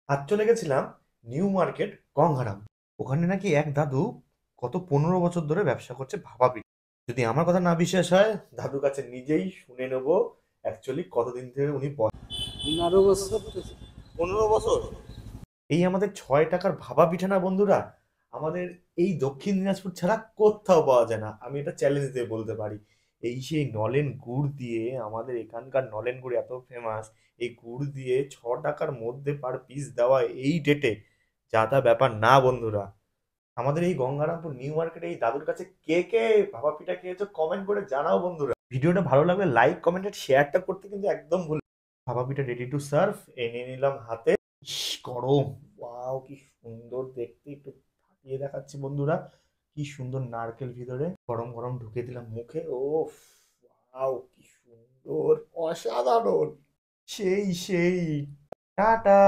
আজ চলে গেছিলাম নিউ মার্কেট গঙ্গারাম। ওখানে নাকি এক দাদু গত 15 বছর ধরে ব্যবসা করছে ভাপা পিঠা। যদি আমার কথা না বিশ্বাস হয়, দাদুর কাছে নিজেই শুনে নেবো অ্যাকচুয়ালি কতদিন থেকে উনি 15 বছর তো। 15 বছর। এই আমাদের 6 টাকার ভাপা পিঠা না বন্ধুরা, আমাদের এই দক্ষিণ দিনাজপুর ছাড়া কোথাও পাওয়া যায় না, আমি এটা চ্যালেঞ্জ দিয়ে বলতে পারি। এই সেই নলেন গুড় দিয়ে, আমাদের এখানকার নলেন গুড় এত ফেমাস, এই গুড় দিয়ে 6 টাকার মধ্যে পার পিস দেওয়া এই ডেটে যা তা ব্যাপার না বন্ধুরা। আমাদের এই গঙ্গারামপুর নিউ মার্কেটে এই দাদুর কাছে কে কে ভাপা পিঠা খেয়েছো কমেন্ট করে জানাও বন্ধুরা। ভিডিওটা ভালো লাগলে লাইক কমেন্ট শেয়ারটা করতে কিন্তু একদম ভুল। ভাপা পিঠা রেডি টু সার্ভ এনে নিলাম হাতে। ইস, গরম! ওয়াও, কি সুন্দর দেখতে! একটু ফাটিয়ে দেখাচ্ছি বন্ধুরা, কি সুন্দর নারকেল ভিতরে, গরম গরম ঢুকে দিলাম মুখে। ও ওয়াও, কি সুন্দর! অসাধারণ! সেই সেই! টাটা।